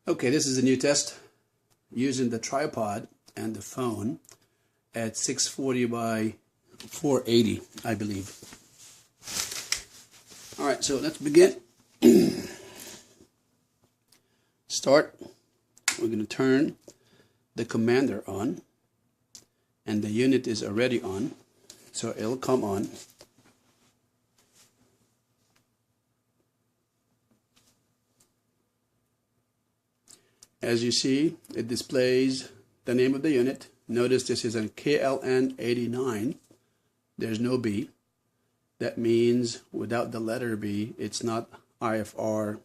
Okay, this is a new test using the tripod and the phone at 640 by 480, I believe. Alright, so let's begin. Start. We're going to turn the commander on, and the unit is already on, so it'll come on. As you see, it displays the name of the unit. Notice this is a KLN 89. There's no B. That means without the letter B, it's not IFR.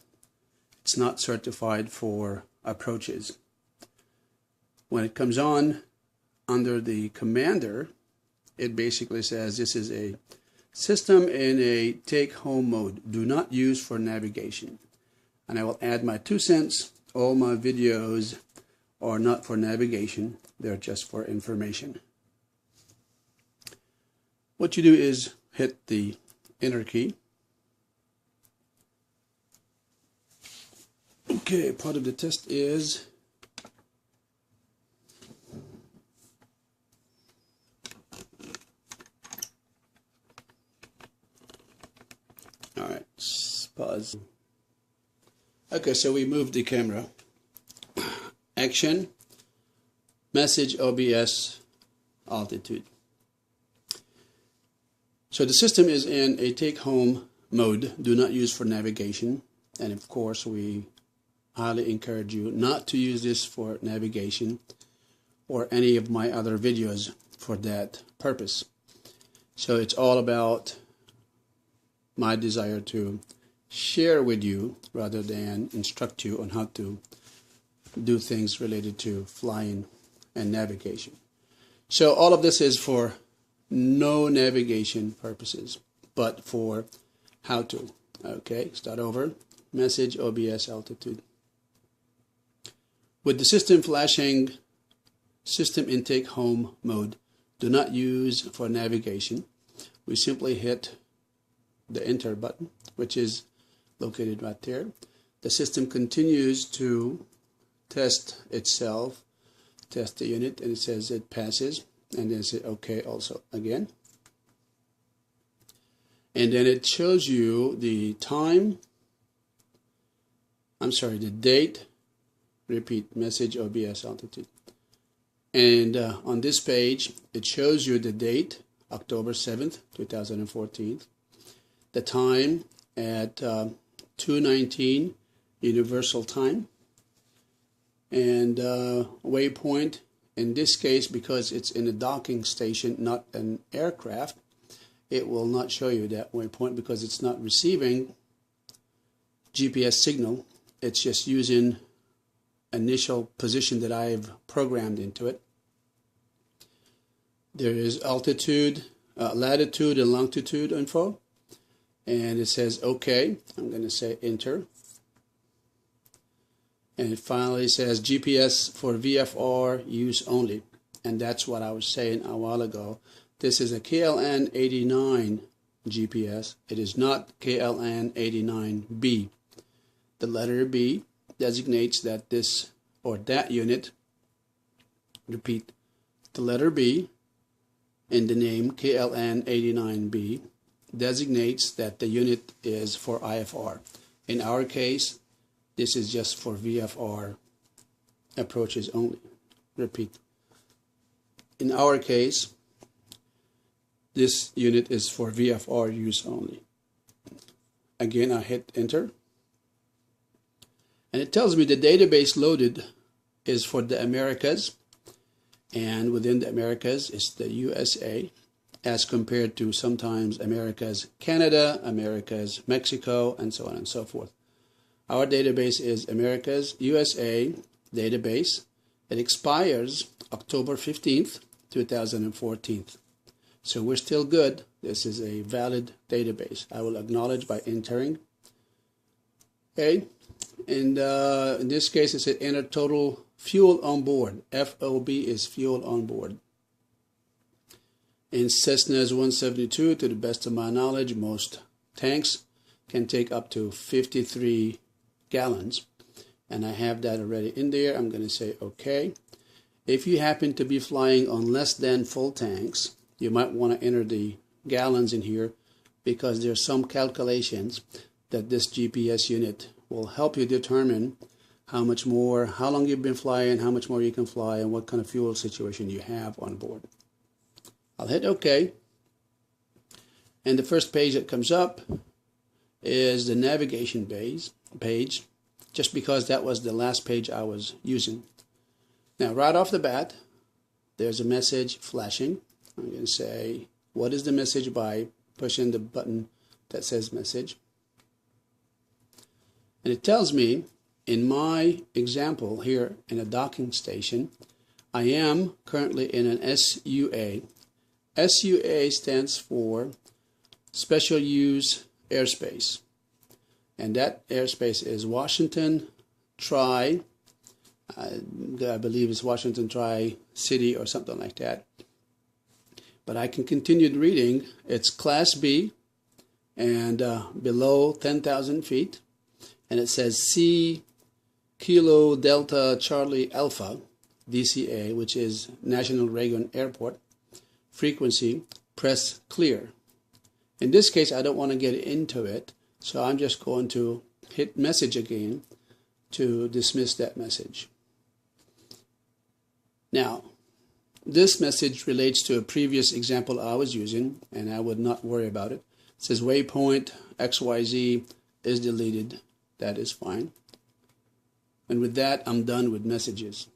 It's not certified for approaches. When it comes on under the commander, it basically says this is a system in a take-home mode. Do not use for navigation. And I will add my 2 cents. All my videos are not for navigation, they're just for information. What you do is hit the enter key. Okay, part of the test is alright, pause. Okay, so we moved the camera. Action, message, OBS, altitude. So the system is in a take-home mode, do not use for navigation. And of course, we highly encourage you not to use this for navigation or any of my other videos for that purpose. So it's all about my desire to share with you rather than instruct you on how to do things related to flying and navigation. So all of this is for no navigation purposes, but for how to. Okay, start over. Message, OBS, altitude. With the system flashing system intake home mode, do not use for navigation. We simply hit the enter button, which is located right there. The system continues to test itself, test the unit, and it says it passes, and then say OK also again. And then it shows you the time, the date, repeat, message, OBS, altitude. And on this page, it shows you the date, October 7th, 2014, the time at 2:19 Universal Time, and waypoint. In this case, because it's in a docking station, not an aircraft, it will not show you that waypoint because it's not receiving GPS signal. It's just using initial position that I've programmed into it. There is altitude, latitude, and longitude info. And it says OK. I'm going to say enter. And it finally says GPS for VFR use only. And that's what I was saying a while ago. This is a KLN 89 GPS. It is not KLN 89B. The letter B designates that this or that unit, repeat, the letter B in the name KLN 89B designates that the unit is for IFR. In our case, this is just for VFR approaches only. Repeat. In our case, this unit is for VFR use only. Again, I hit enter. And it tells me the database loaded is for the Americas. And within the Americas is the USA, as compared to sometimes Americas Canada, Americas Mexico, and so on and so forth. Our database is Americas USA database. It expires October 15th, 2014. So we're still good. This is a valid database. I will acknowledge by entering. Okay, and in this case it said enter total fuel on board. FOB is fuel on board. In Cessna's 172, to the best of my knowledge, most tanks can take up to 53 gallons. and I have that already in there. I'm going to say OK. If you happen to be flying on less than full tanks, you might want to enter the gallons in here, because there's some calculations that this GPS unit will help you determine how long you've been flying, how much more you can fly, and what kind of fuel situation you have on board. I'll hit OK. And the first page that comes up is the navigation page, just because that was the last page I was using. Now, right off the bat, there's a message flashing. I'm going to say, what is the message, by pushing the button that says message. And it tells me, in my example here in a docking station, I am currently in an SUA. SUA stands for Special Use Airspace. And that airspace is Washington Tri, I believe it's Washington Tri-City or something like that. But I can continue reading. It's Class B and below 10,000 feet. And it says C Kilo Delta Charlie Alpha, DCA, which is National Reagan Airport. Frequency, press clear. In this case, I don't want to get into it, so I'm just going to hit message again to dismiss that message. Now, this message relates to a previous example I was using, and I would not worry about it. It says waypoint XYZ is deleted. That is fine. And with that, I'm done with messages.